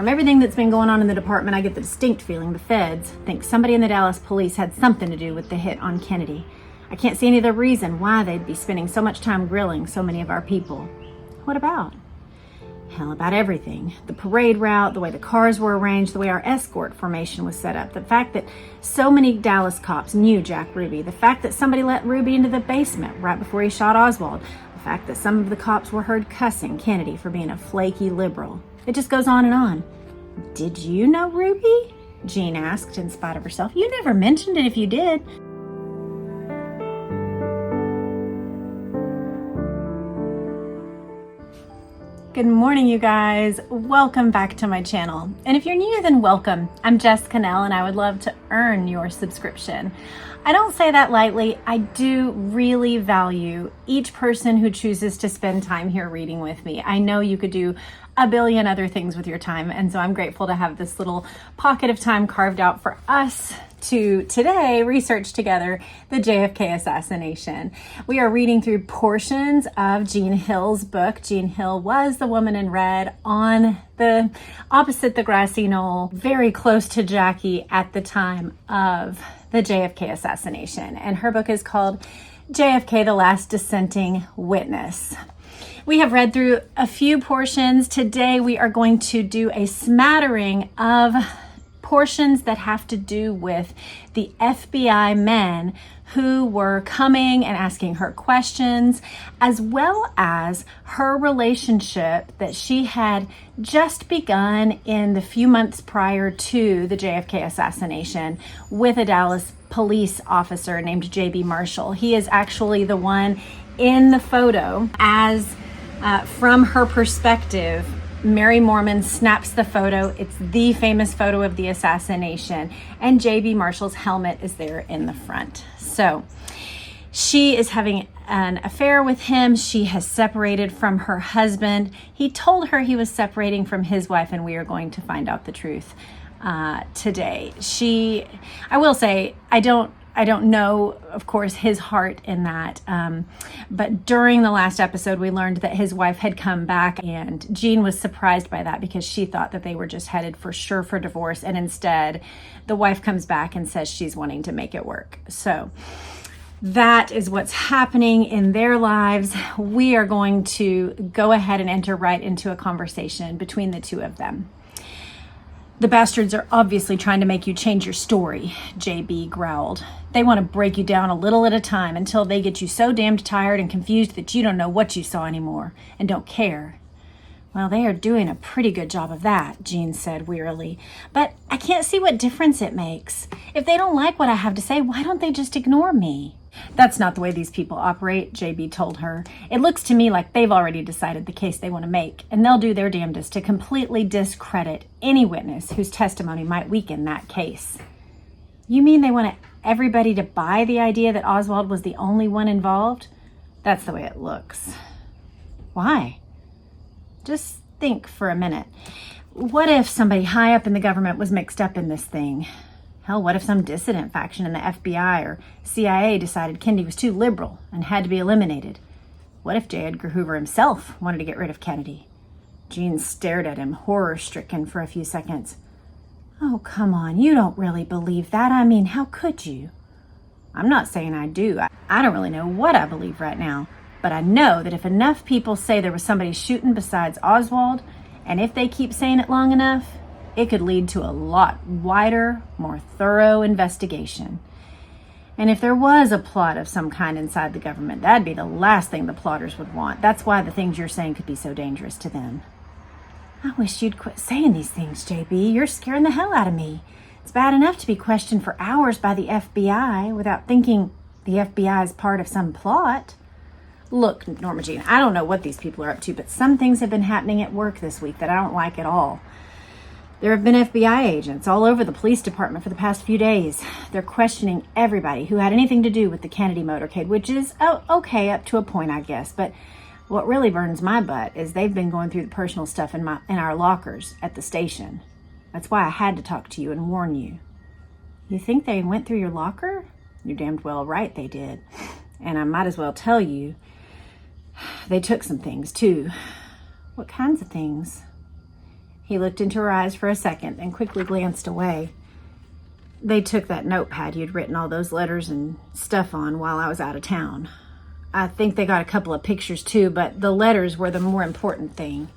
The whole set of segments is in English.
From everything that's been going on in the department, I get the distinct feeling the feds think somebody in the Dallas police had something to do with the hit on Kennedy. I can't see any other reason why they'd be spending so much time grilling so many of our people. What about? Hell, about everything. The parade route, the way the cars were arranged, the way our escort formation was set up, the fact that so many Dallas cops knew Jack Ruby, the fact that somebody let Ruby into the basement right before he shot Oswald, the fact that some of the cops were heard cussing Kennedy for being a flaky liberal. It just goes on and on. Did you know Ruby? Jean asked in spite of herself. You never mentioned it if you did. Good morning, you guys. Welcome back to my channel. And if you're new, then welcome. I'm Jess Cannell, and I would love to earn your subscription. I don't say that lightly. I do really value each person who chooses to spend time here reading with me. I know you could do a billion other things with your time, and so I'm grateful to have this little pocket of time carved out for us to today research together the JFK assassination. We are reading through portions of Jean Hill's book. Jean Hill was the woman in red on the opposite the grassy knoll, very close to Jackie at the time of the JFK assassination. And her book is called JFK, the Last Dissenting Witness. We have read through a few portions. Today we are going to do a smattering of portions that have to do with the FBI men who were coming and asking her questions, as well as her relationship that she had just begun in the few months prior to the JFK assassination with a Dallas police officer named J.B. Marshall. He is actually the one in the photo as from her perspective. Mary Mormon snaps the photo. It's the famous photo of the assassination, and J.B. Marshall's helmet is there in the front. So she is having an affair with him. She has separated from her husband. He told her he was separating from his wife, and we are going to find out the truth today. I will say, I don't know, of course, his heart in that. But during the last episode, we learned that his wife had come back, and Jean was surprised by that because she thought that they were just headed for sure for divorce. And instead, the wife comes back and says she's wanting to make it work. So that is what's happening in their lives. We are going to go ahead and enter right into a conversation between the two of them. The bastards are obviously trying to make you change your story, JB growled. They want to break you down a little at a time until they get you so damned tired and confused that you don't know what you saw anymore and don't care. Well, they are doing a pretty good job of that, Jean said wearily. But I can't see what difference it makes. If they don't like what I have to say, why don't they just ignore me? That's not the way these people operate, JB told her. It looks to me like they've already decided the case they want to make, and they'll do their damnedest to completely discredit any witness whose testimony might weaken that case. You mean they want everybody to buy the idea that Oswald was the only one involved? That's the way it looks. Why? Just think for a minute. What if somebody high up in the government was mixed up in this thing? Hell, what if some dissident faction in the FBI or CIA decided Kennedy was too liberal and had to be eliminated? What if J. Edgar Hoover himself wanted to get rid of Kennedy? Jean stared at him, horror-stricken, for a few seconds. Oh, come on, you don't really believe that. I mean, how could you? I'm not saying I do. I don't really know what I believe right now, but I know that if enough people say there was somebody shooting besides Oswald, and if they keep saying it long enough, it could lead to a lot wider, more thorough investigation. And if there was a plot of some kind inside the government, that'd be the last thing the plotters would want. That's why the things you're saying could be so dangerous to them. I wish you'd quit saying these things, JB. You're scaring the hell out of me. It's bad enough to be questioned for hours by the FBI without thinking the FBI is part of some plot. Look, Norma Jean, I don't know what these people are up to, but some things have been happening at work this week that I don't like at all. There have been FBI agents all over the police department for the past few days. They're questioning everybody who had anything to do with the Kennedy motorcade, which is okay up to a point, I guess. But what really burns my butt is they've been going through the personal stuff in our lockers at the station. That's why I had to talk to you and warn you. You think they went through your locker? You're damned well right they did. And I might as well tell you, they took some things too. What kinds of things? He looked into her eyes for a second, then quickly glanced away. They took that notepad you'd written all those letters and stuff on while I was out of town. I think they got a couple of pictures too, but the letters were the more important thing.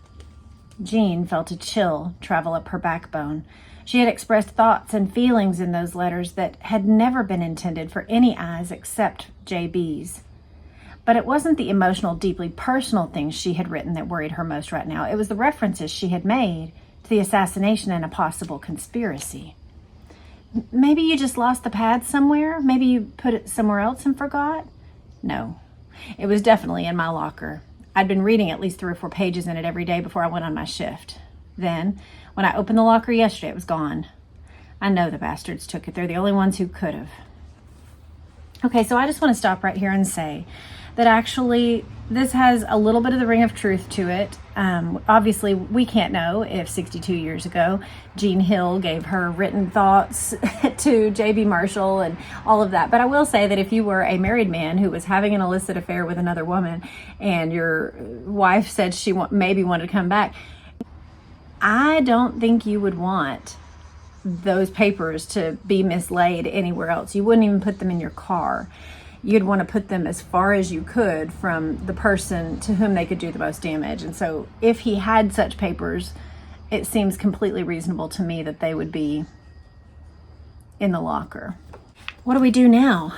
Jean felt a chill travel up her backbone. She had expressed thoughts and feelings in those letters that had never been intended for any eyes except JB's. But it wasn't the emotional, deeply personal things she had written that worried her most right now. It was the references she had made to the assassination and a possible conspiracy. Maybe you just lost the pad somewhere? Maybe you put it somewhere else and forgot? No, it was definitely in my locker. I'd been reading at least 3 or 4 pages in it every day before I went on my shift. Then, when I opened the locker yesterday, it was gone. I know the bastards took it. They're the only ones who could have. Okay, so I just want to stop right here and say that actually this has a little bit of the ring of truth to it. Obviously, we can't know if 62 years ago Jean Hill gave her written thoughts to J.B. Marshall and all of that. But I will say that if you were a married man who was having an illicit affair with another woman and your wife said she maybe wanted to come back, I don't think you would want those papers to be mislaid anywhere else. You wouldn't even put them in your car. You'd want to put them as far as you could from the person to whom they could do the most damage. And so if he had such papers, it seems completely reasonable to me that they would be in the locker. What do we do now?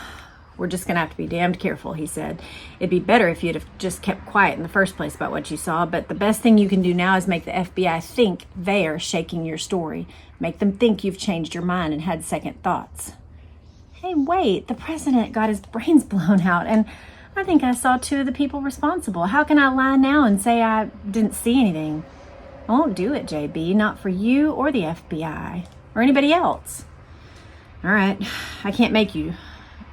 We're just going to have to be damned careful, he said. It'd be better if you'd have just kept quiet in the first place about what you saw, but the best thing you can do now is make the FBI think they're shaking your story. Make them think you've changed your mind and had second thoughts. Hey, wait, the president got his brains blown out, and I think I saw 2 of the people responsible. How can I lie now and say I didn't see anything? I won't do it, JB, not for you or the FBI or anybody else. All right, I can't make you,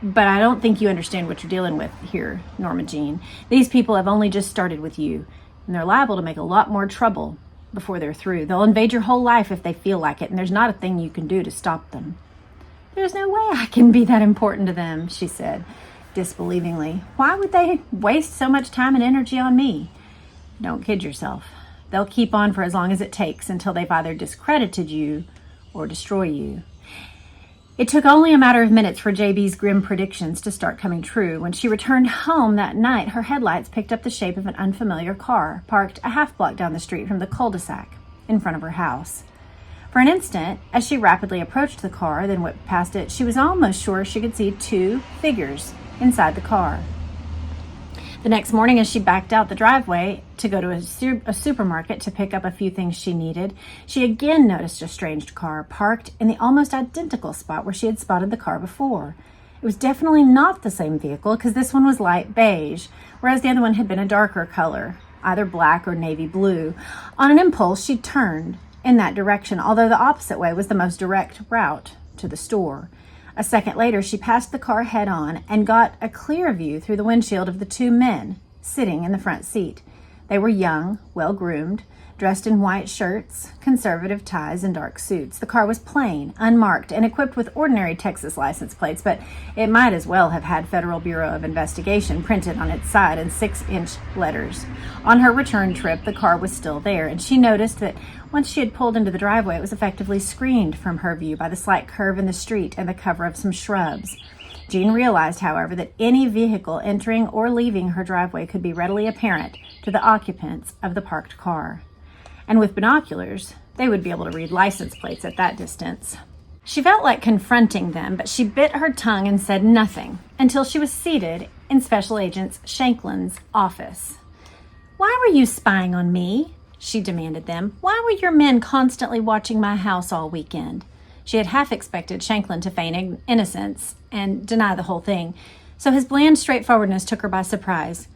but I don't think you understand what you're dealing with here, Norma Jean. These people have only just started with you, and they're liable to make a lot more trouble before they're through. They'll invade your whole life if they feel like it, and there's not a thing you can do to stop them. There's no way I can be that important to them, she said, disbelievingly. Why would they waste so much time and energy on me? Don't kid yourself. They'll keep on for as long as it takes until they've either discredited you or destroy you. It took only a matter of minutes for JB's grim predictions to start coming true. When she returned home that night, her headlights picked up the shape of an unfamiliar car, parked a half block down the street from the cul-de-sac in front of her house. For an instant, as she rapidly approached the car, then whipped past it, she was almost sure she could see 2 figures inside the car. The next morning, as she backed out the driveway to go to a supermarket to pick up a few things she needed, she again noticed a strange car parked in the almost identical spot where she had spotted the car before. It was definitely not the same vehicle because this one was light beige, whereas the other one had been a darker color, either black or navy blue. On an impulse, she turned in that direction, although the opposite way was the most direct route to the store. A second later, she passed the car head on and got a clear view through the windshield of the 2 men sitting in the front seat. They were young, well-groomed, dressed in white shirts, conservative ties, and dark suits. The car was plain, unmarked, and equipped with ordinary Texas license plates, but it might as well have had Federal Bureau of Investigation printed on its side in 6-inch letters. On her return trip, the car was still there, and she noticed that once she had pulled into the driveway, it was effectively screened from her view by the slight curve in the street and the cover of some shrubs. Jean realized, however, that any vehicle entering or leaving her driveway could be readily apparent to the occupants of the parked car. And with binoculars, they would be able to read license plates at that distance. She felt like confronting them, but she bit her tongue and said nothing until she was seated in Special Agent Shanklin's office. "Why were you spying on me?" she demanded them. "Why were your men constantly watching my house all weekend?" She had half expected Shanklin to feign innocence and deny the whole thing, so his bland straightforwardness took her by surprise.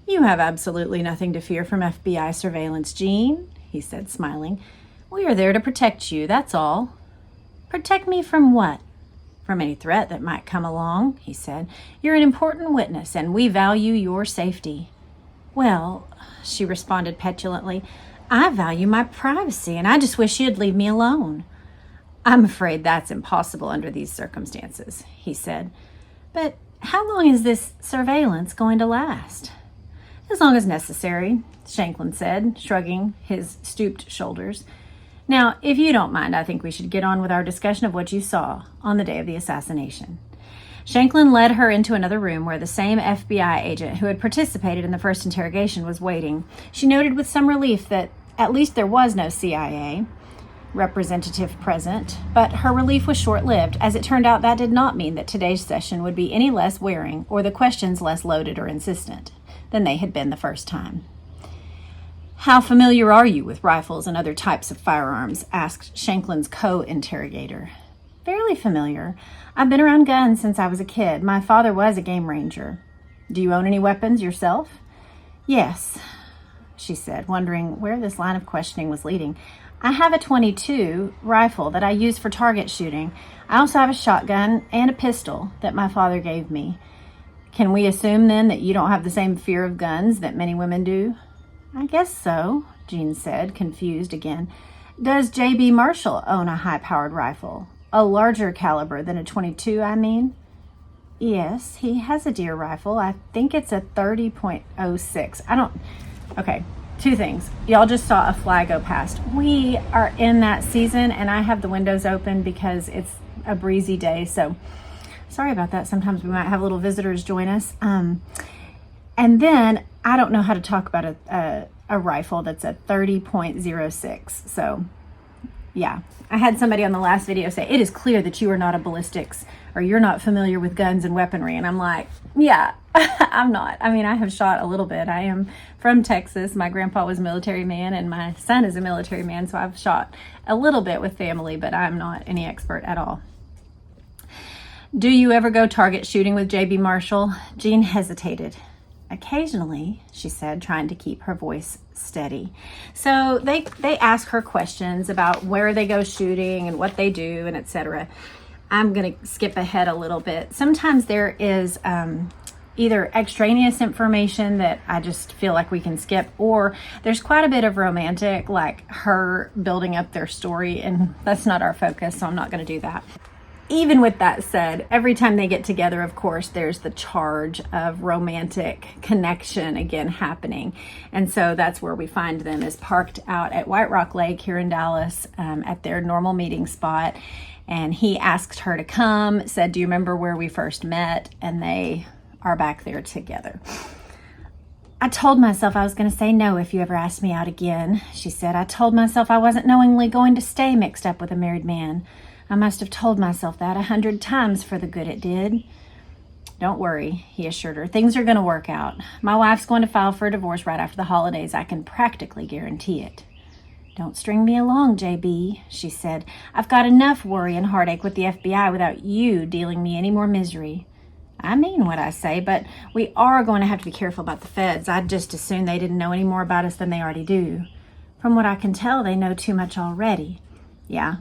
"You have absolutely nothing to fear from FBI surveillance, Jean," he said, smiling. "We are there to protect you, that's all." "Protect me from what?" "From any threat that might come along," he said. "You're an important witness, and we value your safety." "Well," she responded petulantly, "I value my privacy, and I just wish you'd leave me alone." "I'm afraid that's impossible under these circumstances," he said. "But how long is this surveillance going to last?" "As long as necessary," Shanklin said, shrugging his stooped shoulders. Now, if you don't mind, I think we should get on with our discussion of what you saw on the day of the assassination. Shanklin led her into another room where the same FBI agent who had participated in the first interrogation was waiting. She noted with some relief that at least there was no CIA representative present, but her relief was short-lived. As it turned out, that did not mean that today's session would be any less wearing or the questions less loaded or insistent than they had been the first time. "How familiar are you with rifles and other types of firearms?" asked Shanklin's co-interrogator. "Fairly familiar. I've been around guns since I was a kid. My father was a game ranger." "Do you own any weapons yourself?" "Yes," she said, wondering where this line of questioning was leading. "I have a .22 rifle that I use for target shooting. I also have a shotgun and a pistol that my father gave me." "Can we assume then that you don't have the same fear of guns that many women do?" "I guess so," Jean said, confused again. "Does J.B. Marshall own a high-powered rifle? A larger caliber than a .22, I mean?" "Yes, he has a deer rifle. I think it's a 30.06. Okay, two things. Y'all just saw a fly go past. We are in that season, and I have the windows open because it's a breezy day, so sorry about that. Sometimes we might have little visitors join us. And then I don't know how to talk about a rifle that's a 30.06. So yeah, I had somebody on the last video say, "It is clear that you are not a ballistics or you're not familiar with guns and weaponry." And I'm like, yeah, I'm not. I mean, I have shot a little bit. I am from Texas. My grandpa was a military man and my son is a military man. So I've shot a little bit with family, but I'm not any expert at all. "Do you ever go target shooting with J.B. Marshall?" Jean hesitated. "Occasionally," she said, trying to keep her voice steady. So they ask her questions about where they go shooting and what they do and etc. I'm going to skip ahead a little bit. Sometimes there is either extraneous information that I just feel like we can skip, or there's quite a bit of romantic, like her building up their story, and that's not our focus, so I'm not going to do that. Even with that said, every time they get together, of course, there's the charge of romantic connection again happening. And so that's where we find them, is parked out at White Rock Lake here in Dallas at their normal meeting spot. And he asked her to come, said, "Do you remember where we first met?" And they are back there together. "I told myself I was going to say no if you ever asked me out again," she said. "I told myself I wasn't knowingly going to stay mixed up with a married man. I must have told myself that 100 times for the good it did." "Don't worry," he assured her. "Things are going to work out. My wife's going to file for a divorce right after the holidays. I can practically guarantee it." "Don't string me along, JB," she said. "I've got enough worry and heartache with the FBI without you dealing me any more misery." "I mean what I say, but we are going to have to be careful about the feds. I'd just as soon they didn't know any more about us than they already do. From what I can tell, they know too much already." "Yeah,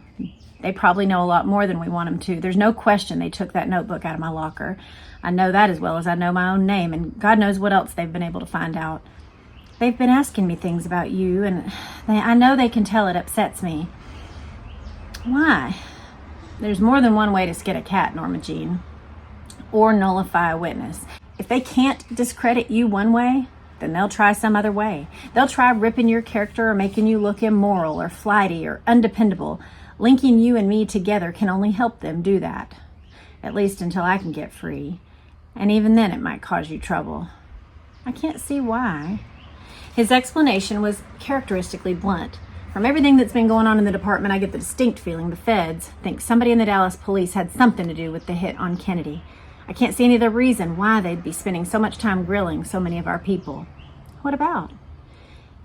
they probably know a lot more than we want them to. There's no question they took that notebook out of my locker. I know that as well as I know my own name, and God knows what else they've been able to find out. They've been asking me things about you, and I know they can tell it upsets me." "Why?" "There's more than one way to skin a cat, Norma Jean, or nullify a witness. If they can't discredit you one way, then they'll try some other way. They'll try ripping your character or making you look immoral or flighty or undependable. Linking you and me together can only help them do that. At least until I can get free. And even then it might cause you trouble." "I can't see why." His explanation was characteristically blunt. "From everything that's been going on in the department, I get the distinct feeling the feds think somebody in the Dallas police had something to do with the hit on Kennedy. I can't see any other reason why they'd be spending so much time grilling so many of our people." "What about?"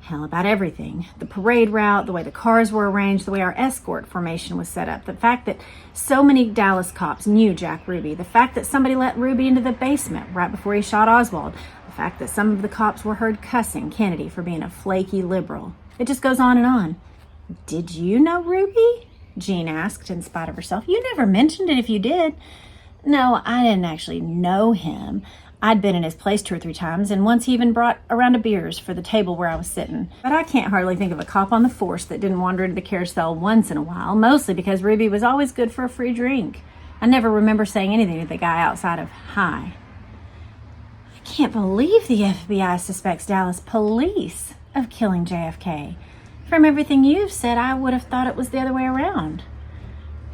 "Hell, about everything. The parade route, the way the cars were arranged, the way our escort formation was set up, the fact that so many Dallas cops knew Jack Ruby, the fact that somebody let Ruby into the basement right before he shot Oswald, the fact that some of the cops were heard cussing Kennedy for being a flaky liberal. It just goes on and on." "Did you know Ruby?" Jean asked in spite of herself. "You never mentioned it if you did." "No, I didn't actually know him. I'd been in his place 2 or 3 times, and once he even brought a round of beers for the table where I was sitting. But I can't hardly think of a cop on the force that didn't wander into the carousel once in a while, mostly because Ruby was always good for a free drink. I never remember saying anything to the guy outside of hi." "I can't believe the FBI suspects Dallas police of killing JFK. From everything you've said, I would have thought it was the other way around.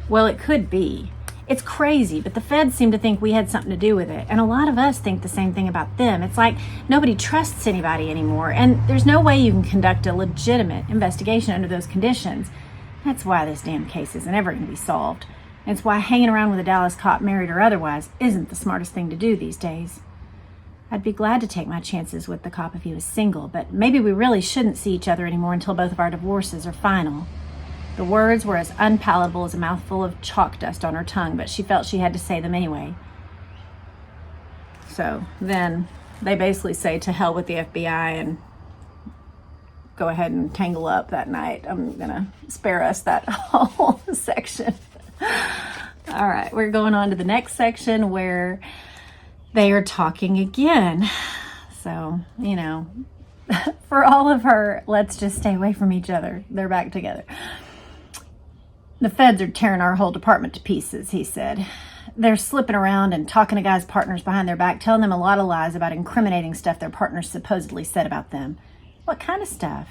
Well, it could be. It's crazy, but the feds seem to think we had something to do with it. And a lot of us think the same thing about them. It's like nobody trusts anybody anymore. And there's no way you can conduct a legitimate investigation under those conditions. That's why this damn case isn't ever going to be solved. And it's why hanging around with a Dallas cop, married or otherwise, isn't the smartest thing to do these days. I'd be glad to take my chances with the cop if he was single, but maybe we really shouldn't see each other anymore until both of our divorces are final. The words were as unpalatable as a mouthful of chalk dust on her tongue, but she felt she had to say them anyway. So then they basically say to hell with the FBI and go ahead and tangle up that night. I'm going to spare us that whole section. All right, we're going on to the next section where they are talking again. So, you know, for all of her, let's just stay away from each other. They're back together. The feds are tearing our whole department to pieces, he said. They're slipping around and talking to guys' partners behind their back, telling them a lot of lies about incriminating stuff their partners supposedly said about them. What kind of stuff?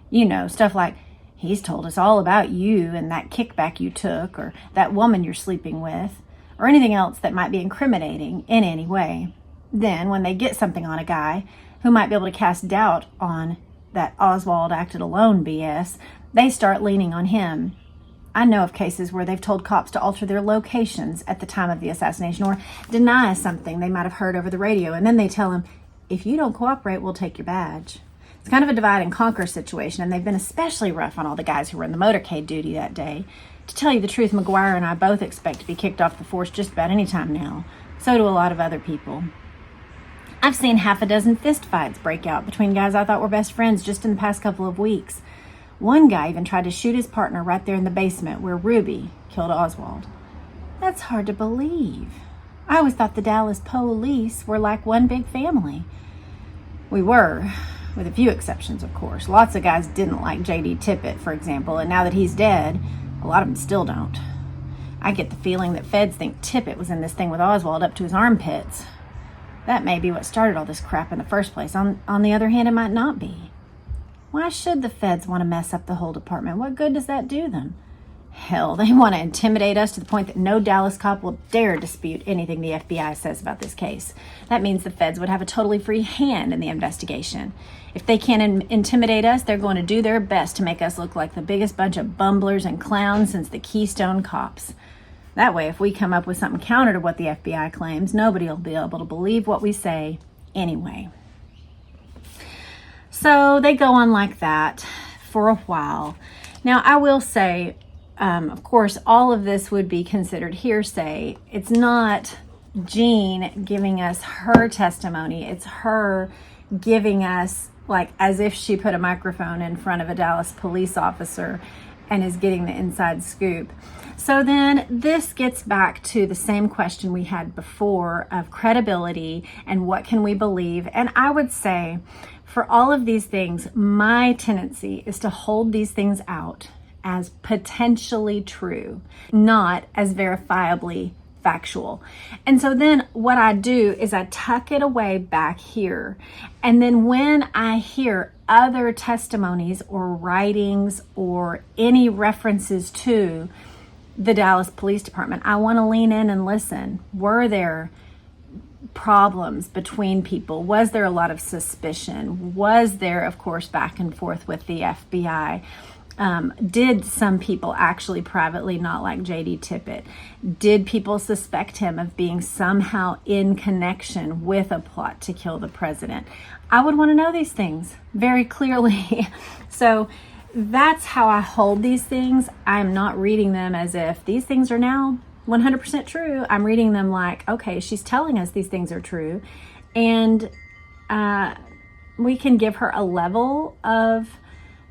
You know, stuff like, he's told us all about you and that kickback you took, or that woman you're sleeping with, or anything else that might be incriminating in any way. Then, when they get something on a guy who might be able to cast doubt on that Oswald acted alone BS, they start leaning on him. I know of cases where they've told cops to alter their locations at the time of the assassination or deny something they might have heard over the radio, and then they tell him, if you don't cooperate, we'll take your badge. It's kind of a divide and conquer situation, and they've been especially rough on all the guys who were in the motorcade duty that day. To tell you the truth, McGuire and I both expect to be kicked off the force just about any time now. So do a lot of other people. I've seen half a dozen fist fights break out between guys I thought were best friends just in the past couple of weeks. One guy even tried to shoot his partner right there in the basement where Ruby killed Oswald. That's hard to believe. I always thought the Dallas police were like one big family. We were, with a few exceptions, of course. Lots of guys didn't like J.D. Tippit, for example, and now that he's dead, a lot of them still don't. I get the feeling that feds think Tippit was in this thing with Oswald up to his armpits. That may be what started all this crap in the first place. On the other hand, it might not be. Why should the feds want to mess up the whole department? What good does that do them? Hell, they want to intimidate us to the point that no Dallas cop will dare dispute anything the FBI says about this case. That means the feds would have a totally free hand in the investigation. If they can't intimidate us, they're going to do their best to make us look like the biggest bunch of bumblers and clowns since the Keystone Cops. That way, if we come up with something counter to what the FBI claims, nobody will be able to believe what we say anyway. So they go on like that for a while. Now, I will say, of course, all of this would be considered hearsay. It's not Jean giving us her testimony. It's her giving us, like, as if she put a microphone in front of a Dallas police officer and is getting the inside scoop. So then this gets back to the same question we had before of credibility and what can we believe. And I would say for all of these things, my tendency is to hold these things out as potentially true, not as verifiably factual. And so then what I do is I tuck it away back here. And then when I hear other testimonies or writings or any references to the Dallas Police Department, I want to lean in and listen. Were there problems between people? Was there a lot of suspicion? Was there, of course, back and forth with the FBI? Did some people actually privately not like J.D. Tippit? Did people suspect him of being somehow in connection with a plot to kill the president? I would want to know these things very clearly. So that's how I hold these things. I'm not reading them as if these things are now 100% true. I'm reading them like, okay, she's telling us these things are true. And we can give her a level of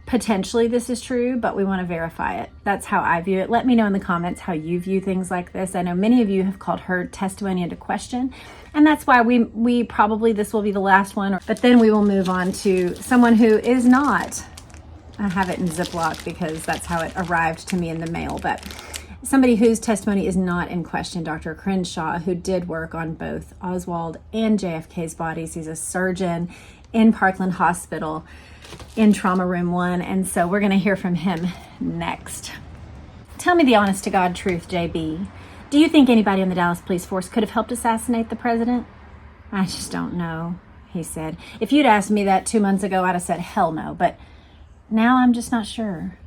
potentially this is true, but we want to verify it. That's how I view it. Let me know in the comments how you view things like this. I know many of you have called her testimony into question, and that's why we probably, this will be the last one, but then we will move on to someone who is not, I have it in Ziploc because that's how it arrived to me in the mail, but somebody whose testimony is not in question, Dr. Crenshaw, who did work on both Oswald and JFK's bodies. He's a surgeon in Parkland Hospital in Trauma Room 1. And so we're going to hear from him next. Tell me the honest to God truth, JB. Do you think anybody in the Dallas police force could have helped assassinate the president? I just don't know, he said. If you'd asked me that 2 months ago, I'd have said hell no, but now I'm just not sure.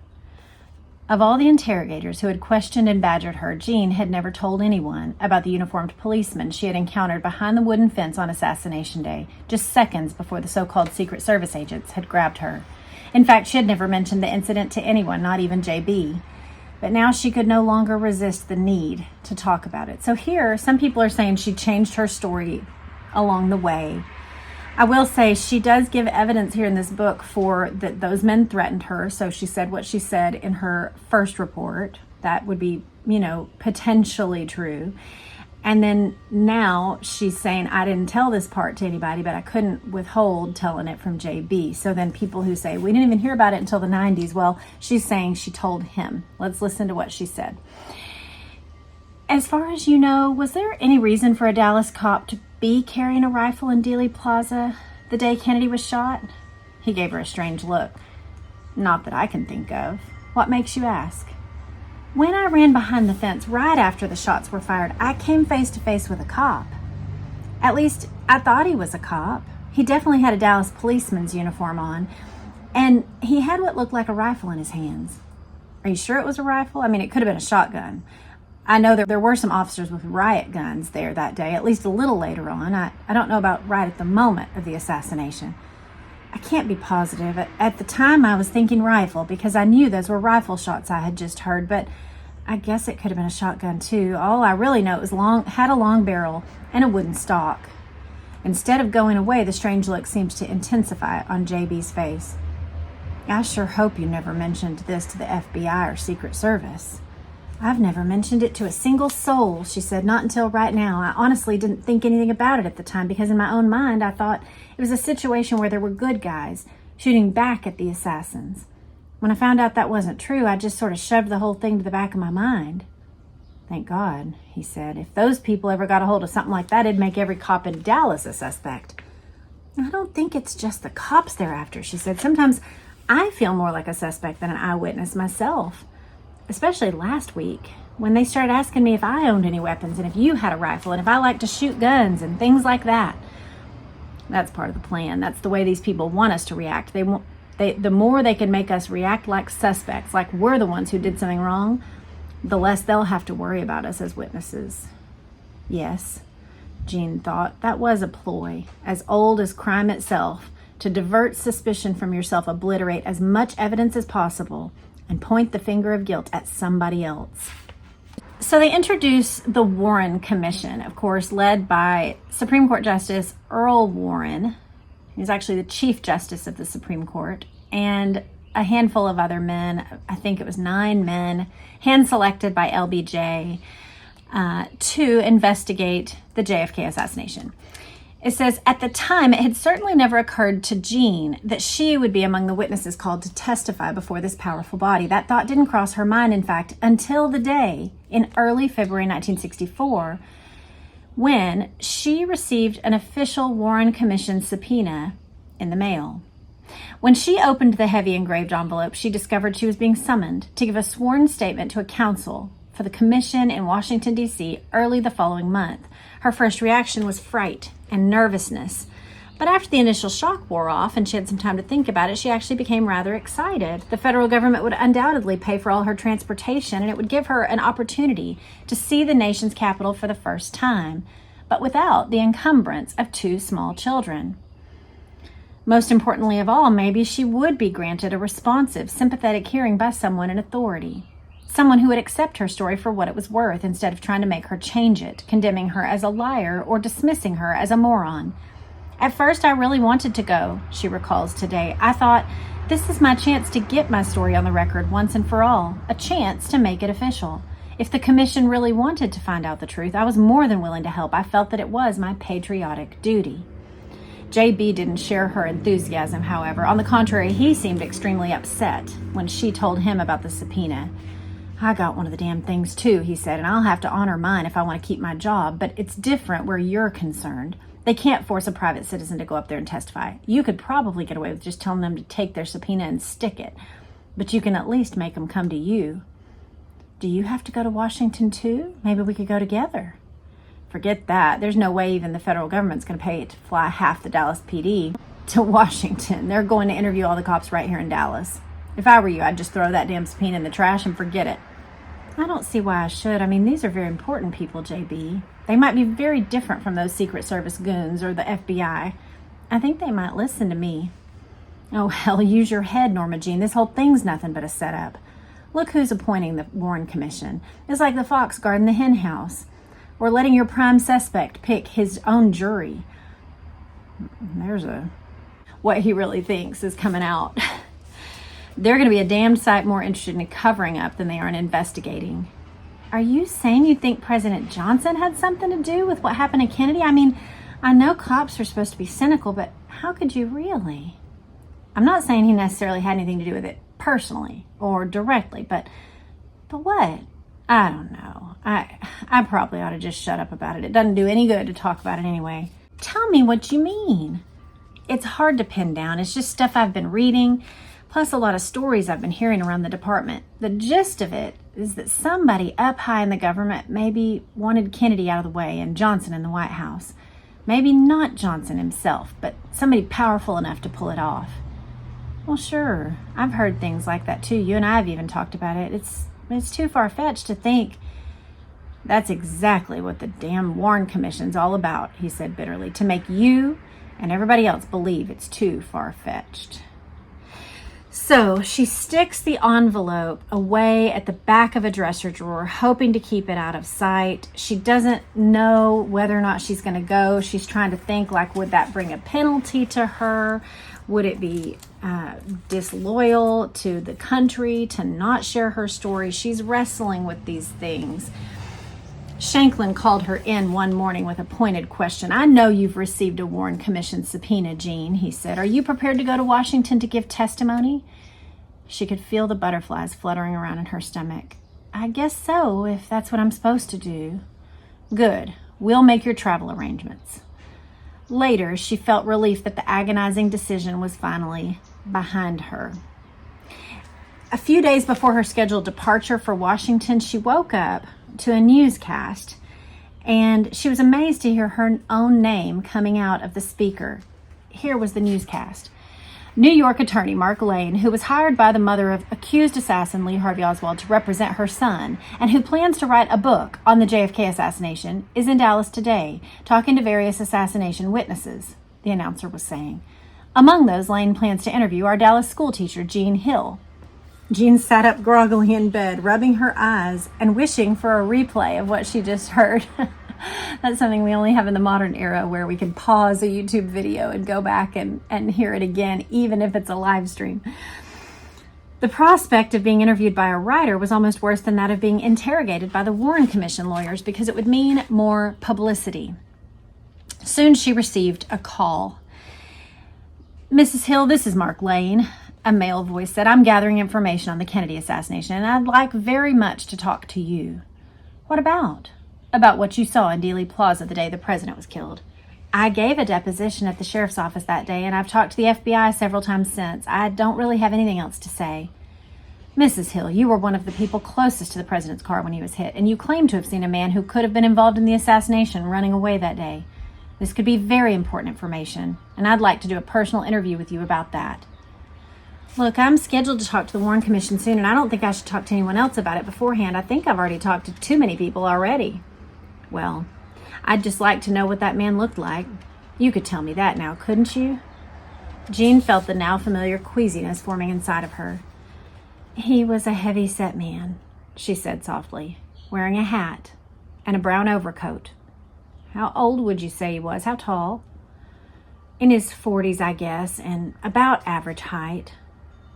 Of all the interrogators who had questioned and badgered her, Jean had never told anyone about the uniformed policeman she had encountered behind the wooden fence on Assassination Day, just seconds before the so-called Secret Service agents had grabbed her. In fact, she had never mentioned the incident to anyone, not even JB. But now she could no longer resist the need to talk about it. So here, some people are saying she changed her story along the way. I will say she does give evidence here in this book for that those men threatened her. So she said what she said in her first report. That would be, potentially true. And then now she's saying, I didn't tell this part to anybody, but I couldn't withhold telling it from JB. So then people who say, we didn't even hear about it until the 90s. Well, she's saying she told him. Let's listen to what she said. As far as you know, was there any reason for a Dallas cop to be carrying a rifle in Dealey Plaza the day Kennedy was shot? He gave her a strange look. Not that I can think of. What makes you ask? When I ran behind the fence right after the shots were fired, I came face to face with a cop. At least I thought he was a cop. He definitely had a Dallas policeman's uniform on, and he had what looked like a rifle in his hands. Are you sure it was a rifle? I mean, it could have been a shotgun. I know that there were some officers with riot guns there that day, at least a little later on. I don't know about right at the moment of the assassination. I can't be positive. At the time, I was thinking rifle because I knew those were rifle shots I had just heard, but I guess it could have been a shotgun too. All I really know is had a long barrel and a wooden stock. Instead of going away, the strange look seems to intensify on JB's face. I sure hope you never mentioned this to the FBI or Secret Service. I've never mentioned it to a single soul, she said, not until right now. I honestly didn't think anything about it at the time because in my own mind I thought it was a situation where there were good guys shooting back at the assassins. When I found out that wasn't true, I just sort of shoved the whole thing to the back of my mind. Thank God, he said. If those people ever got a hold of something like that, it'd make every cop in Dallas a suspect. I don't think it's just the cops they're after, she said. Sometimes I feel more like a suspect than an eyewitness myself. Especially last week, when they started asking me if I owned any weapons and if you had a rifle and if I liked to shoot guns and things like that. That's part of the plan. That's the way these people want us to react. The more they can make us react like suspects, like we're the ones who did something wrong, the less they'll have to worry about us as witnesses. Yes, Jean thought, that was a ploy, as old as crime itself, to divert suspicion from yourself, obliterate as much evidence as possible, and point the finger of guilt at somebody else. So they introduce the Warren Commission, of course, led by Supreme Court Justice Earl Warren. He's actually the Chief Justice of the Supreme Court, and a handful of other men. I think it was 9 men, hand-selected by LBJ to investigate the JFK assassination. It says, at the time, it had certainly never occurred to Jean that she would be among the witnesses called to testify before this powerful body. That thought didn't cross her mind, in fact, until the day in early February 1964, when she received an official Warren Commission subpoena in the mail. When she opened the heavy engraved envelope, she discovered she was being summoned to give a sworn statement to a counsel for the commission in Washington, D.C. early the following month. Her first reaction was fright and nervousness. But after the initial shock wore off and she had some time to think about it, she actually became rather excited. The federal government would undoubtedly pay for all her transportation, and it would give her an opportunity to see the nation's capital for the first time, but without the encumbrance of 2 small children. Most importantly of all, maybe she would be granted a responsive, sympathetic hearing by someone in authority. Someone who would accept her story for what it was worth instead of trying to make her change it, condemning her as a liar or dismissing her as a moron. At first, I really wanted to go, she recalls today. I thought, this is my chance to get my story on the record once and for all, a chance to make it official. If the commission really wanted to find out the truth, I was more than willing to help. I felt that it was my patriotic duty. JB didn't share her enthusiasm, however. On the contrary, he seemed extremely upset when she told him about the subpoena. I got one of the damn things too, he said, and I'll have to honor mine if I want to keep my job, but it's different where you're concerned. They can't force a private citizen to go up there and testify. You could probably get away with just telling them to take their subpoena and stick it, but you can at least make them come to you. Do you have to go to Washington too? Maybe we could go together. Forget that. There's no way even the federal government's going to pay to fly half the Dallas PD to Washington. They're going to interview all the cops right here in Dallas. If I were you, I'd just throw that damn subpoena in the trash and forget it. I don't see why I should. I mean, these are very important people, JB. They might be very different from those Secret Service goons or the FBI. I think they might listen to me. Oh, hell, use your head, Norma Jean. This whole thing's nothing but a setup. Look who's appointing the Warren Commission. It's like the fox guarding the hen house. Or letting your prime suspect pick his own jury. What he really thinks is coming out. They're going to be a damned sight more interested in covering up than they are in investigating. Are you saying you think President Johnson had something to do with what happened to Kennedy? I mean, I know cops are supposed to be cynical, but how could you really? I'm not saying he necessarily had anything to do with it personally or directly, but what? I don't know. I probably ought to just shut up about it. It doesn't do any good to talk about it anyway. Tell me what you mean. It's hard to pin down. It's just stuff I've been reading, plus a lot of stories I've been hearing around the department. The gist of it is that somebody up high in the government maybe wanted Kennedy out of the way and Johnson in the White House. Maybe not Johnson himself, but somebody powerful enough to pull it off. Well, sure. I've heard things like that too. You and I have even talked about it. It's too far-fetched to think. That's exactly what the damn Warren Commission's all about, he said bitterly, to make you and everybody else believe it's too far-fetched. So she sticks the envelope away at the back of a dresser drawer, hoping to keep it out of sight. She doesn't know whether or not she's going to go. She's trying to think, like, would that bring a penalty to her? Would it be disloyal to the country to not share her story? She's wrestling with these things. Shanklin called her in one morning with a pointed question. I know you've received a Warren Commission subpoena, Jean, he said. Are you prepared to go to Washington to give testimony? She could feel the butterflies fluttering around in her stomach. I guess so, if that's what I'm supposed to do. Good. We'll make your travel arrangements. Later, she felt relief that the agonizing decision was finally behind her. A few days before her scheduled departure for Washington, she woke up to a newscast, and she was amazed to hear her own name coming out of the speaker. Here was the newscast. New York attorney Mark Lane, who was hired by the mother of accused assassin Lee Harvey Oswald to represent her son, and who plans to write a book on the JFK assassination, is in Dallas today, talking to various assassination witnesses, the announcer was saying. Among those Lane plans to interview our Dallas schoolteacher, Jean Hill. Jean sat up groggily in bed, rubbing her eyes and wishing for a replay of what she just heard. That's something we only have in the modern era, where we can pause a YouTube video and go back and hear it again, even if it's a live stream. The prospect of being interviewed by a writer was almost worse than that of being interrogated by the Warren Commission lawyers, because it would mean more publicity. Soon she received a call. Mrs. Hill, this is Mark Lane. A male voice said, I'm gathering information on the Kennedy assassination, and I'd like very much to talk to you. What about? About what you saw in Dealey Plaza the day the president was killed. I gave a deposition at the sheriff's office that day, and I've talked to the FBI several times since. I don't really have anything else to say. Mrs. Hill, you were one of the people closest to the president's car when he was hit, and you claim to have seen a man who could have been involved in the assassination running away that day. This could be very important information, and I'd like to do a personal interview with you about that. Look, I'm scheduled to talk to the Warren Commission soon, and I don't think I should talk to anyone else about it beforehand. I think I've already talked to too many people already. Well, I'd just like to know what that man looked like. You could tell me that now, couldn't you? Jean felt the now familiar queasiness forming inside of her. He was a heavy-set man, she said softly, wearing a hat and a brown overcoat. How old would you say he was? How tall? In his 40s, I guess, and about average height.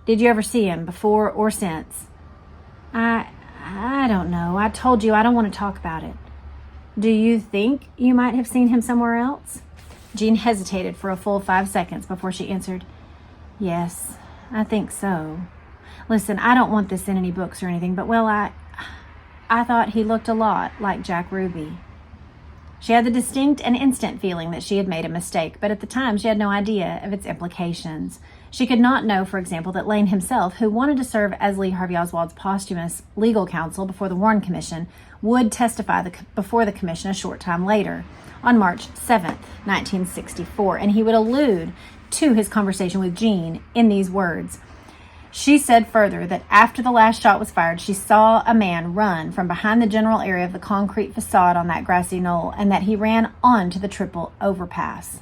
Did you ever see him before or since? I don't know. I told you I don't want to talk about it. Do you think you might have seen him somewhere else? Jean hesitated for a full 5 seconds before she answered, Yes, I think so. Listen, I don't want this in any books or anything, but, well, I thought he looked a lot like Jack Ruby. She had the distinct and instant feeling that she had made a mistake, but at the time she had no idea of its implications. She could not know, for example, that Lane himself, who wanted to serve as Lee Harvey Oswald's posthumous legal counsel before the Warren Commission, would testify before the commission a short time later, on March 7th, 1964, and he would allude to his conversation with Jean in these words. She said further that after the last shot was fired, she saw a man run from behind the general area of the concrete facade on that grassy knoll, and that he ran onto the triple overpass.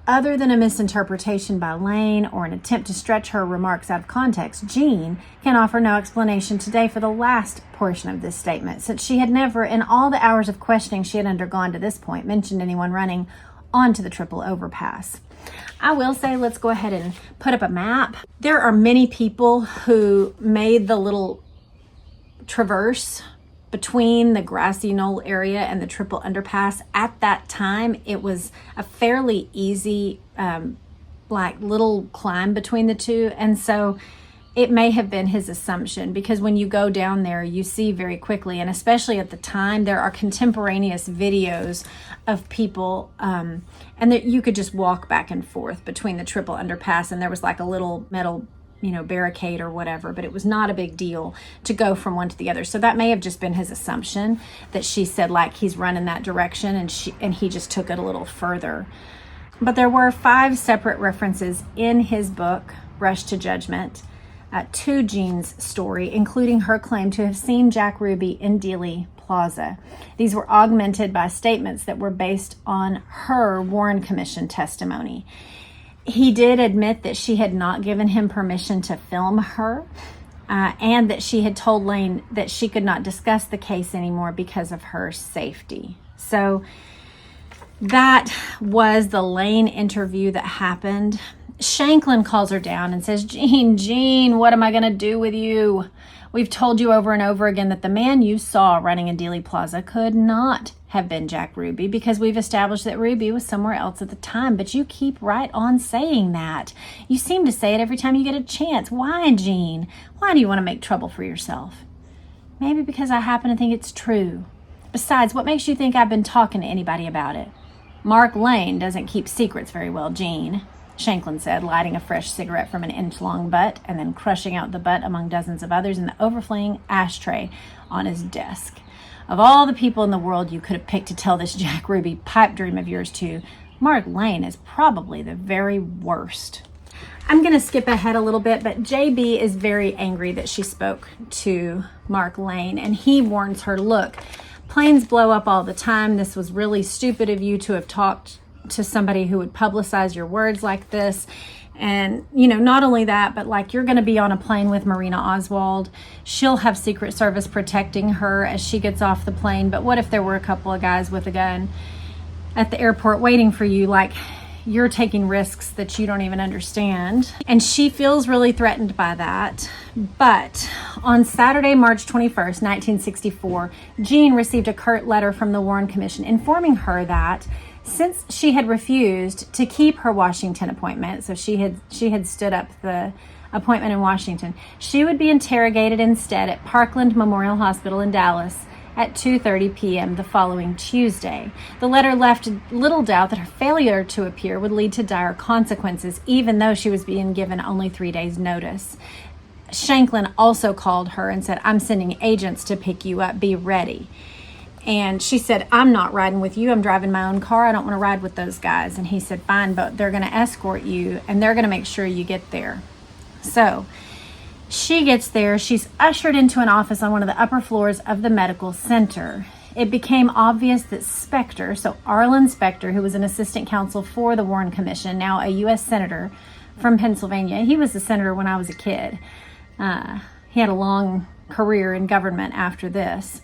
Other than a misinterpretation by Lane or an attempt to stretch her remarks out of context, Jean can offer no explanation today for the last portion of this statement, since she had never, in all the hours of questioning she had undergone to this point, mentioned anyone running onto the triple overpass. I will say, let's go ahead and put up a map. There are many people who made the little traverse between the grassy knoll area and the triple underpass. At that time, it was a fairly easy, little climb between the two. And so it may have been his assumption, because when you go down there, you see very quickly, and especially at the time, there are contemporaneous videos of people, and that you could just walk back and forth between the triple underpass, and there was like a little metal barricade or whatever, but it was not a big deal to go from one to the other. So that may have just been his assumption, that she said like he's running that direction, and he just took it a little further. But there were 5 separate references in his book, Rush to Judgment, to Jean's story, including her claim to have seen Jack Ruby in Dealey Plaza. These were augmented by statements that were based on her Warren Commission testimony. He did admit that she had not given him permission to film her, and that she had told Lane that she could not discuss the case anymore because of her safety. So that was the Lane interview that happened. Shanklin calls her down and says, Jean, what am I going to do with you? We've told you over and over again that the man you saw running in Dealey Plaza could not have been Jack Ruby, because we've established that Ruby was somewhere else at the time, but you keep right on saying that. You seem to say it every time you get a chance. Why, Jean? Why do you want to make trouble for yourself? Maybe because I happen to think it's true. Besides, what makes you think I've been talking to anybody about it? Mark Lane doesn't keep secrets very well, Jean, Shanklin said, lighting a fresh cigarette from an inch-long butt and then crushing out the butt among dozens of others in the overflowing ashtray on his desk. Of all the people in the world you could have picked to tell this Jack Ruby pipe dream of yours to, Mark Lane is probably the very worst. I'm going to skip ahead a little bit, but JB is very angry that she spoke to Mark Lane, and he warns her, look, planes blow up all the time. This was really stupid of you to have talked to somebody who would publicize your words like this. And, not only that, but like, you're going to be on a plane with Marina Oswald. She'll have Secret Service protecting her as she gets off the plane. But what if there were a couple of guys with a gun at the airport waiting for you? Like, you're taking risks that you don't even understand. And she feels really threatened by that. But on Saturday, March 21st, 1964, Jean received a curt letter from the Warren Commission informing her that since she had refused to keep her Washington appointment, so she had stood up the appointment in Washington, she would be interrogated instead at Parkland Memorial Hospital in Dallas at 2:30 p.m. the following Tuesday. The letter left little doubt that her failure to appear would lead to dire consequences, even though she was being given only 3 days' notice. Shanklin also called her and said, I'm sending agents to pick you up. Be ready. And she said, I'm not riding with you. I'm driving my own car. I don't want to ride with those guys. And he said, fine, but they're going to escort you and they're going to make sure you get there. So she gets there. She's ushered into an office on one of the upper floors of the medical center. It became obvious that Specter, so Arlen Specter, who was an assistant counsel for the Warren Commission, now a U.S. Senator from Pennsylvania. He was a senator when I was a kid. He had a long career in government after this.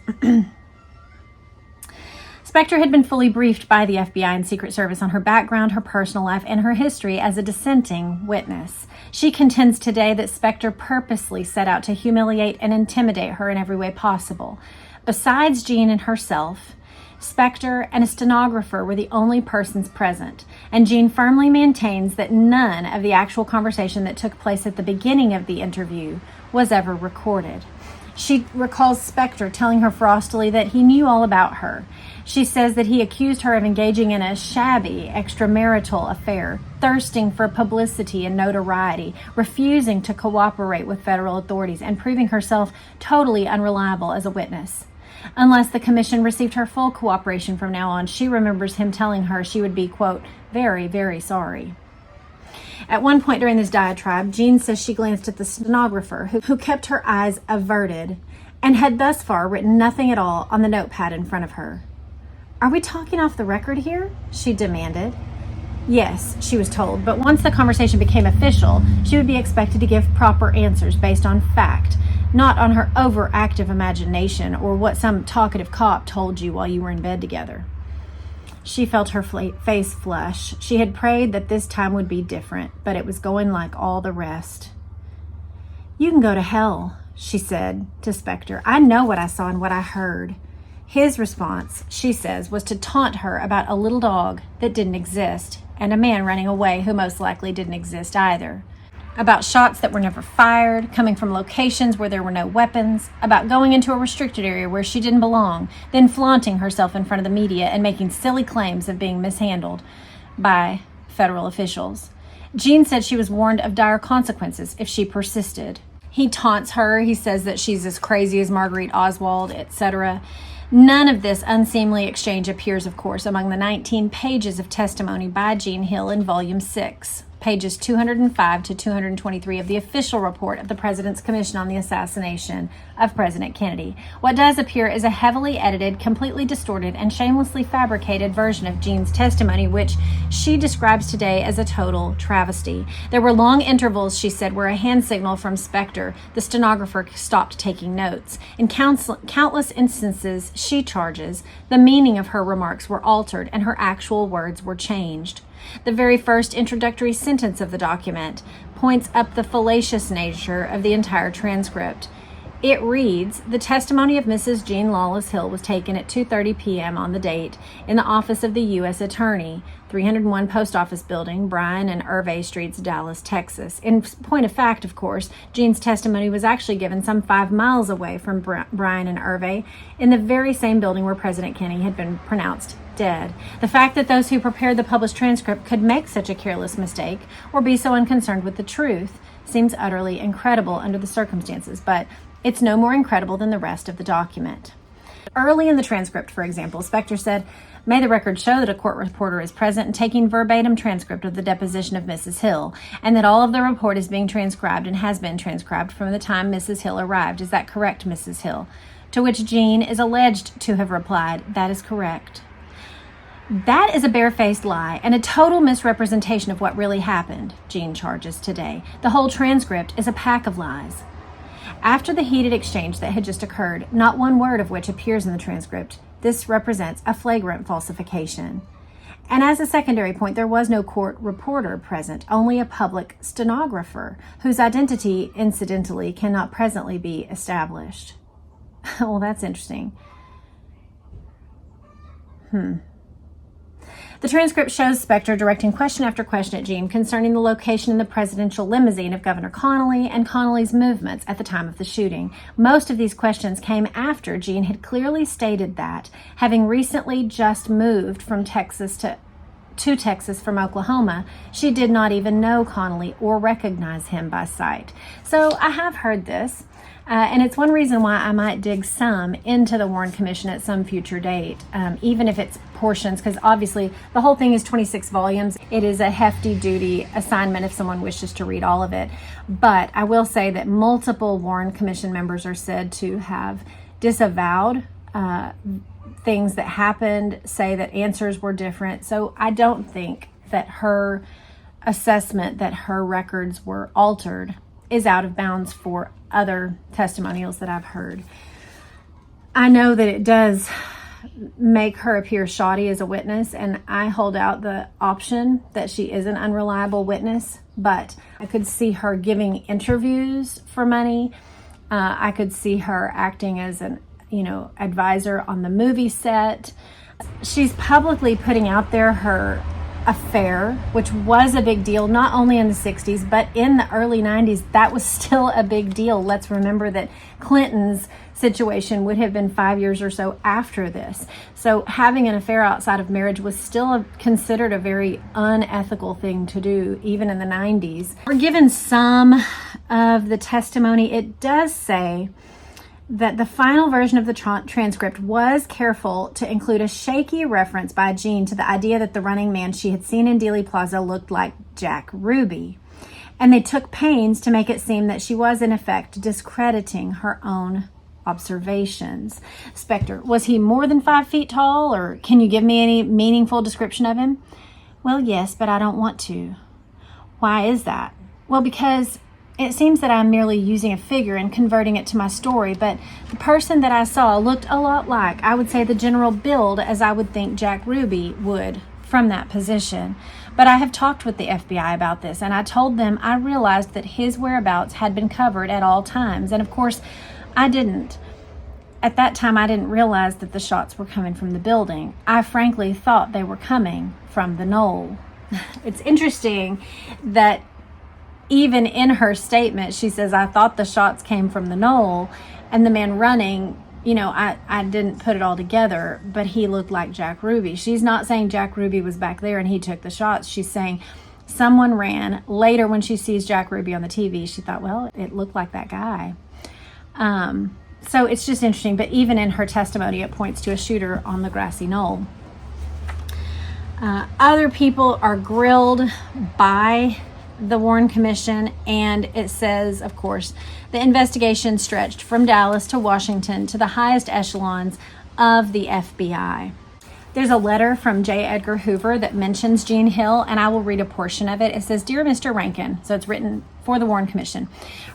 Specter had been fully briefed by the FBI and Secret Service on her background, her personal life, and her history as a dissenting witness. She contends today that Specter purposely set out to humiliate and intimidate her in every way possible. Besides Jean and herself, Specter and a stenographer were the only persons present, and Jean firmly maintains that none of the actual conversation that took place at the beginning of the interview was ever recorded. She recalls Spector telling her frostily that he knew all about her. She says that he accused her of engaging in a shabby extramarital affair, thirsting for publicity and notoriety, refusing to cooperate with federal authorities, and proving herself totally unreliable as a witness. Unless the commission received her full cooperation from now on, she remembers him telling her she would be, quote, very, very sorry. At one point during this diatribe, Jean says she glanced at the stenographer, who kept her eyes averted and had thus far written nothing at all on the notepad in front of her. "Are we talking off the record here?" she demanded. Yes, she was told, but once the conversation became official, she would be expected to give proper answers based on fact, not on her overactive imagination or what some talkative cop told you while you were in bed together. She felt her face flush. She had prayed that this time would be different, but it was going like all the rest. "You can go to hell," she said to Spector. "I know what I saw and what I heard." His response, she says, was to taunt her about a little dog that didn't exist and a man running away who most likely didn't exist either. About shots that were never fired, coming from locations where there were no weapons, about going into a restricted area where she didn't belong, then flaunting herself in front of the media and making silly claims of being mishandled by federal officials. Jean said she was warned of dire consequences if she persisted. He taunts her. He says that she's as crazy as Marguerite Oswald, etc. None of this unseemly exchange appears, of course, among the 19 pages of testimony by Jean Hill in Volume 6, pages 205 to 223 of the official report of the President's Commission on the Assassination of President Kennedy. What does appear is a heavily edited, completely distorted, and shamelessly fabricated version of Jean's testimony, which she describes today as a total travesty. There were long intervals, she said, where a hand signal from Spector, the stenographer, stopped taking notes. In countless instances, she charges, the meaning of her remarks were altered and her actual words were changed. The very first introductory sentence of the document points up the fallacious nature of the entire transcript. It reads, "The testimony of Mrs. Jean Lawless Hill was taken at 2:30 p.m. on the date in the office of the U.S. Attorney, 301 Post Office Building, Bryan and Hervey Streets, Dallas, Texas." In point of fact, of course, Jean's testimony was actually given some 5 miles away from Bryan and Hervey, in the very same building where President Kennedy had been pronounced dead. The fact that those who prepared the published transcript could make such a careless mistake or be so unconcerned with the truth seems utterly incredible under the circumstances, but it's no more incredible than the rest of the document. Early in the transcript, for example, Spector said, "May the record show that a court reporter is present and taking verbatim transcript of the deposition of Mrs. Hill, and that all of the report is being transcribed and has been transcribed from the time Mrs. Hill arrived. Is that correct, Mrs. Hill?" To which Jean is alleged to have replied, "That is correct." That is a barefaced lie and a total misrepresentation of what really happened, Jean charges today. The whole transcript is a pack of lies. After the heated exchange that had just occurred, not one word of which appears in the transcript, this represents a flagrant falsification. And as a secondary point, there was no court reporter present, only a public stenographer, whose identity, incidentally, cannot presently be established. Well, that's interesting. The transcript shows Spector directing question after question at Jean concerning the location in the presidential limousine of Governor Connally and Connally's movements at the time of the shooting. Most of these questions came after Jean had clearly stated that, having recently just moved from Texas to Texas from Oklahoma, she did not even know Connally or recognize him by sight. So I have heard this. And it's one reason why I might dig some into the Warren Commission at some future date, even if it's portions, because obviously the whole thing is 26 volumes. It is a hefty duty assignment if someone wishes to read all of it. But I will say that multiple Warren Commission members are said to have disavowed things that happened, say that answers were different. So I don't think that her assessment that her records were altered is out of bounds for other testimonials that I've heard. I know that it does make her appear shoddy as a witness, and I hold out the option that she is an unreliable witness, but I could see her giving interviews for money. I could see her acting as an advisor on the movie set. She's publicly putting out there her affair, which was a big deal, not only in the 60s, but in the early 90s, that was still a big deal. Let's remember that Clinton's situation would have been 5 years or so after this. So having an affair outside of marriage was still considered a very unethical thing to do, even in the 90s. We're given some of the testimony. It does say that the final version of the transcript was careful to include a shaky reference by Jean to the idea that the running man she had seen in Dealey Plaza looked like Jack Ruby. And they took pains to make it seem that she was, in effect, discrediting her own observations. Spectre, was he more than 5 feet tall, or can you give me any meaningful description of him? Well, yes, but I don't want to. Why is that? Well, because it seems that I'm merely using a figure and converting it to my story, but the person that I saw looked a lot like, I would say, the general build as I would think Jack Ruby would from that position. But I have talked with the FBI about this, and I told them I realized that his whereabouts had been covered at all times. And of course, I didn't. At that time, I didn't realize that the shots were coming from the building. I frankly thought they were coming from the knoll. It's interesting that even in her statement, she says, I thought the shots came from the knoll, and the man running, I didn't put it all together, but he looked like Jack Ruby. She's not saying Jack Ruby was back there and he took the shots. She's saying someone ran. Later, when she sees Jack Ruby on the TV, she thought, well, it looked like that guy. So it's just interesting, but even in her testimony, it points to a shooter on the grassy knoll. Other people are grilled by the Warren Commission, and it says, of course, the investigation stretched from Dallas to Washington to the highest echelons of the FBI. There's a letter from J. Edgar Hoover that mentions Jean Hill, and I will read a portion of it. It says, Dear Mr. Rankin, so it's written for the Warren Commission.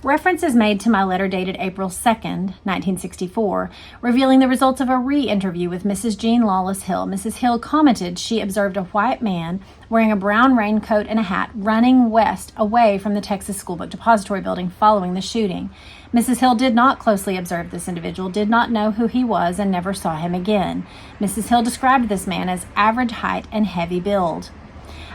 Reference is made to my letter dated April 2nd, 1964, revealing the results of a re-interview with Mrs. Jean Lawless Hill. Mrs. Hill commented she observed a white man wearing a brown raincoat and a hat running west away from the Texas School Book Depository building following the shooting. Mrs. Hill did not closely observe this individual, did not know who he was, and never saw him again. Mrs. Hill described this man as average height and heavy build.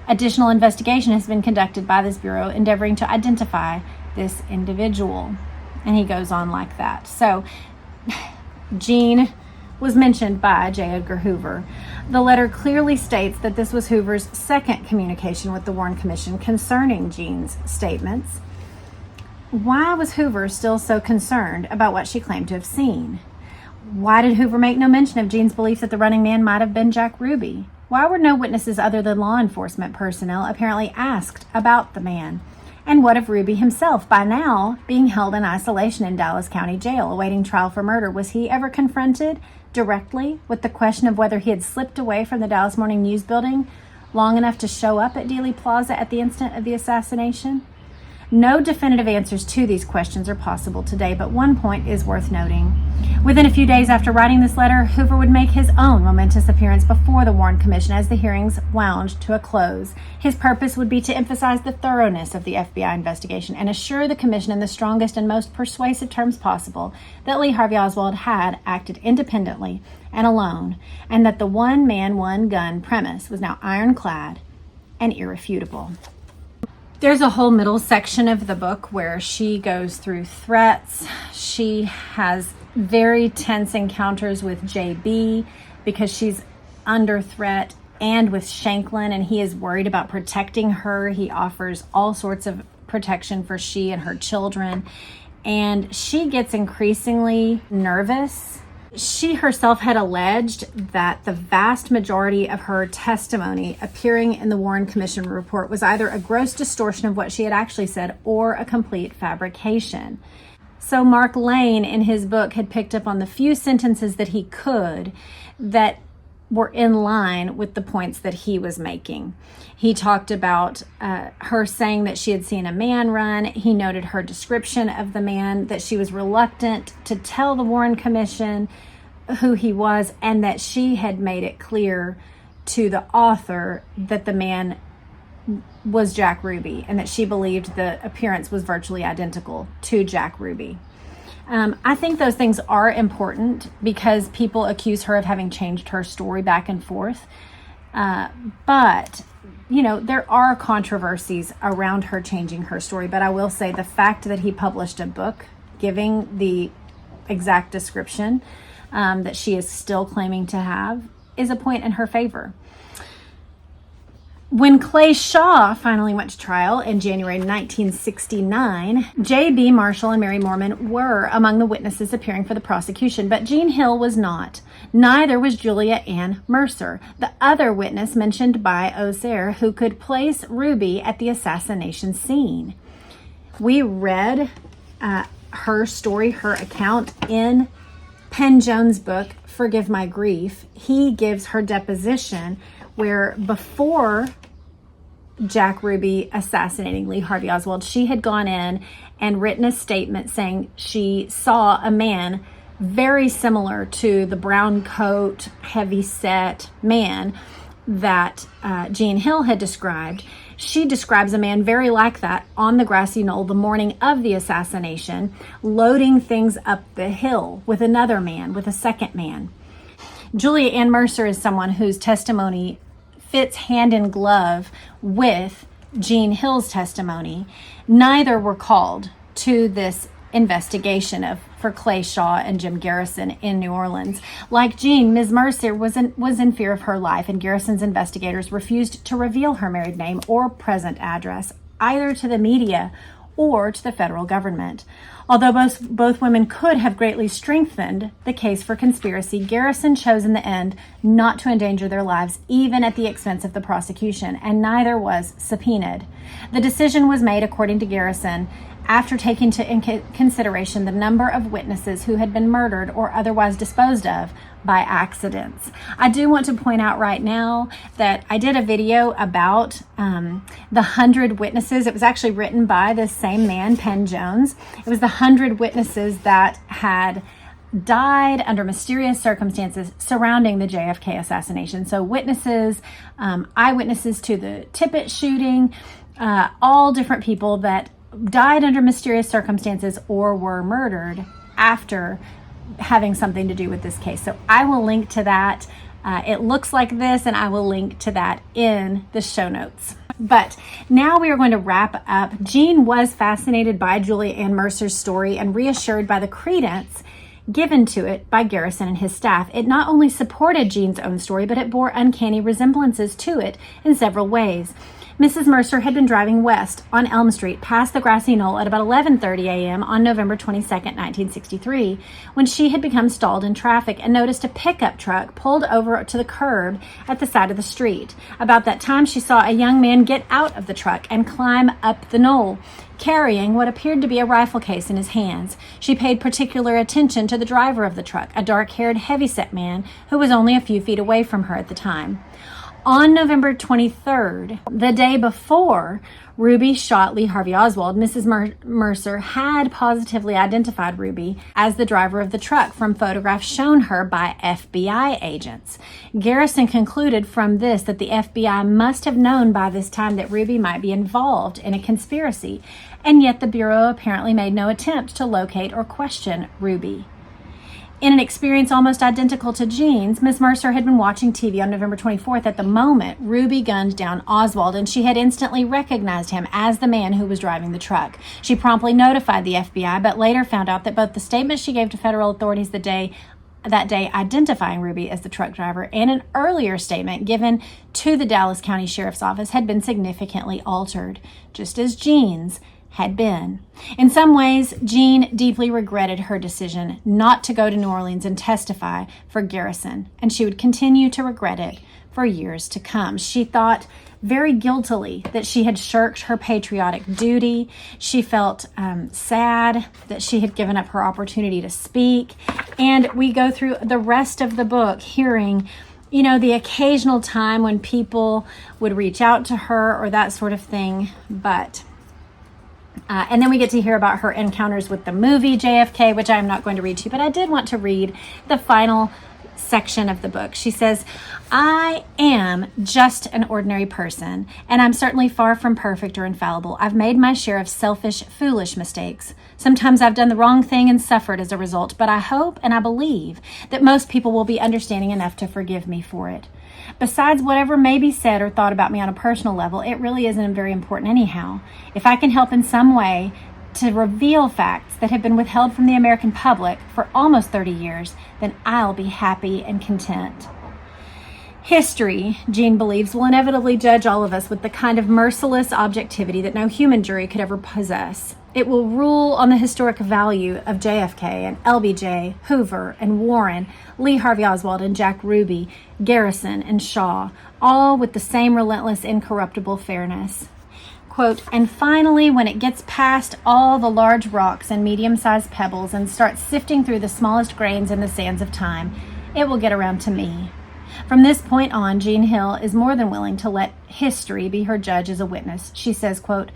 Additional investigation has been conducted by this bureau endeavoring to identify this individual. And he goes on like that. So, Jean was mentioned by J. Edgar Hoover. The letter clearly states that this was Hoover's second communication with the Warren Commission concerning Jean's statements. Why was Hoover still so concerned about what she claimed to have seen? Why did Hoover make no mention of Jean's belief that the running man might have been Jack Ruby? Why were no witnesses other than law enforcement personnel apparently asked about the man? And what of Ruby himself? By now, being held in isolation in Dallas County Jail, awaiting trial for murder, was he ever confronted directly with the question of whether he had slipped away from the Dallas Morning News building long enough to show up at Dealey Plaza at the instant of the assassination? No definitive answers to these questions are possible today, but one point is worth noting. Within a few days after writing this letter, Hoover would make his own momentous appearance before the Warren Commission as the hearings wound to a close. His purpose would be to emphasize the thoroughness of the FBI investigation and assure the Commission in the strongest and most persuasive terms possible that Lee Harvey Oswald had acted independently and alone, and that the one-man, one-gun premise was now ironclad and irrefutable. There's a whole middle section of the book where she goes through threats. She has very tense encounters with JB because she's under threat, and with Shanklin, and he is worried about protecting her. He offers all sorts of protection for she and her children, and she gets increasingly nervous. She herself had alleged that the vast majority of her testimony appearing in the Warren Commission report was either a gross distortion of what she had actually said or a complete fabrication. So Mark Lane, in his book, had picked up on the few sentences that he could that were in line with the points that he was making. He talked about her saying that she had seen a man run. He noted her description of the man, that she was reluctant to tell the Warren Commission who he was, and that she had made it clear to the author that the man was Jack Ruby, and that she believed the appearance was virtually identical to Jack Ruby. I think those things are important because people accuse her of having changed her story back and forth. But there are controversies around her changing her story, but I will say the fact that he published a book giving the exact description that she is still claiming to have is a point in her favor. When Clay Shaw finally went to trial in January 1969, J.B. Marshall and Mary Mormon were among the witnesses appearing for the prosecution, but Jean Hill was not. Neither was Julia Ann Mercer, the other witness mentioned by Ozier, who could place Ruby at the assassination scene. We read her story, her account in Penn Jones' book, Forgive My Grief. He gives her deposition where before Jack Ruby assassinating Lee Harvey Oswald, she had gone in and written a statement saying she saw a man very similar to the brown coat, heavy set man that Jean Hill had described. She describes a man very like that on the grassy knoll the morning of the assassination, loading things up the hill with another man, with a second man. Julia Ann Mercer is someone whose testimony fits hand in glove with Jean Hill's testimony. Neither were called to this investigation for Clay Shaw and Jim Garrison in New Orleans. Like Jean, Ms. Mercer was in fear of her life, and Garrison's investigators refused to reveal her married name or present address, either to the media or to the federal government. Although both women could have greatly strengthened the case for conspiracy, Garrison chose in the end not to endanger their lives, even at the expense of the prosecution, and neither was subpoenaed. The decision was made, according to Garrison, after taking into consideration the number of witnesses who had been murdered or otherwise disposed of by accidents. I do want to point out right now that I did a video about the 100 witnesses. It was actually written by this same man, Penn Jones. It was the 100 witnesses that had died under mysterious circumstances surrounding the JFK assassination. So witnesses, eyewitnesses to the Tippit shooting, all different people that died under mysterious circumstances or were murdered after having something to do with this case. So I will link to that. It looks like this, and I will link to that in the show notes. But now we are going to wrap up. Jean was fascinated by Julia Ann Mercer's story and reassured by the credence given to it by Garrison and his staff. It not only supported Jean's own story, but it bore uncanny resemblances to it in several ways. Mrs. Mercer had been driving west on Elm Street past the grassy knoll at about 11:30 a.m. on November 22nd, 1963, when she had become stalled in traffic and noticed a pickup truck pulled over to the curb at the side of the street. About that time, she saw a young man get out of the truck and climb up the knoll, carrying what appeared to be a rifle case in his hands. She paid particular attention to the driver of the truck, a dark-haired, heavy-set man who was only a few feet away from her at the time. On November 23rd, the day before Ruby shot Lee Harvey Oswald, Mrs. Mercer had positively identified Ruby as the driver of the truck from photographs shown her by FBI agents. Garrison concluded from this that the FBI must have known by this time that Ruby might be involved in a conspiracy, and yet the Bureau apparently made no attempt to locate or question Ruby. In an experience almost identical to Jean's, Ms. Mercer had been watching TV on November 24th at the moment Ruby gunned down Oswald, and she had instantly recognized him as the man who was driving the truck. She promptly notified the FBI, but later found out that both the statement she gave to federal authorities that day identifying Ruby as the truck driver and an earlier statement given to the Dallas County Sheriff's Office had been significantly altered, just as Jean's had been. In some ways, Jean deeply regretted her decision not to go to New Orleans and testify for Garrison, and she would continue to regret it for years to come. She thought very guiltily that she had shirked her patriotic duty. She felt sad that she had given up her opportunity to speak. And we go through the rest of the book hearing, the occasional time when people would reach out to her or that sort of thing, but and then we get to hear about her encounters with the movie JFK, which I'm not going to read to you, but I did want to read the final section of the book. She says, I am just an ordinary person, and I'm certainly far from perfect or infallible. I've made my share of selfish, foolish mistakes. Sometimes I've done the wrong thing and suffered as a result, but I hope and I believe that most people will be understanding enough to forgive me for it. Besides whatever may be said or thought about me on a personal level, it really isn't very important anyhow. If I can help in some way to reveal facts that have been withheld from the American public for almost 30 years, then I'll be happy and content. History, Jean believes, will inevitably judge all of us with the kind of merciless objectivity that no human jury could ever possess. It will rule on the historic value of JFK and LBJ, Hoover and Warren, Lee Harvey Oswald and Jack Ruby, Garrison and Shaw, all with the same relentless, incorruptible fairness. Quote, and finally, when it gets past all the large rocks and medium-sized pebbles and starts sifting through the smallest grains in the sands of time, it will get around to me. From this point on, Jean Hill is more than willing to let history be her judge as a witness. She says, quote,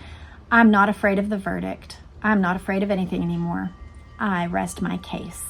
I'm not afraid of the verdict. I'm not afraid of anything anymore. I rest my case.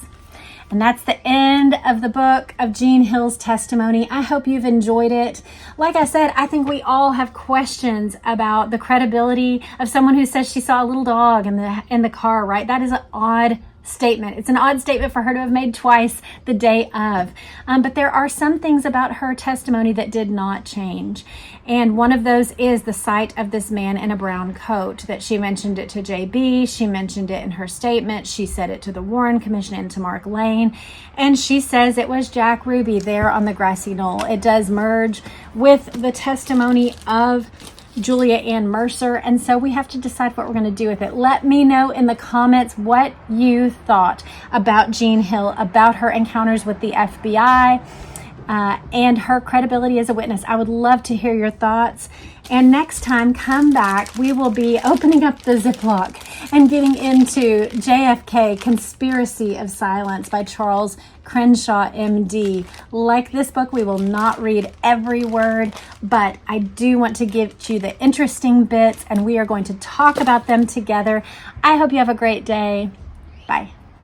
And that's the end of the book of Jean Hill's testimony. I hope you've enjoyed it. Like I said, I think we all have questions about the credibility of someone who says she saw a little dog in the car, right? That is an odd statement. It's an odd statement for her to have made twice the day of. But there are some things about her testimony that did not change. And one of those is the sight of this man in a brown coat, that she mentioned it to JB. She mentioned it in her statement. She said it to the Warren Commission and to Mark Lane. And she says it was Jack Ruby there on the grassy knoll. It does merge with the testimony of Julia Ann Mercer, and so we have to decide what we're going to do with it. Let me know in the comments what you thought about Jean Hill, about her encounters with the FBI, and her credibility as a witness. I would love to hear your thoughts. And next time, come back. We will be opening up the Ziploc and getting into JFK, Conspiracy of Silence by Charles Crenshaw, MD. Like this book, we will not read every word, but I do want to give you the interesting bits, and we are going to talk about them together. I hope you have a great day. Bye.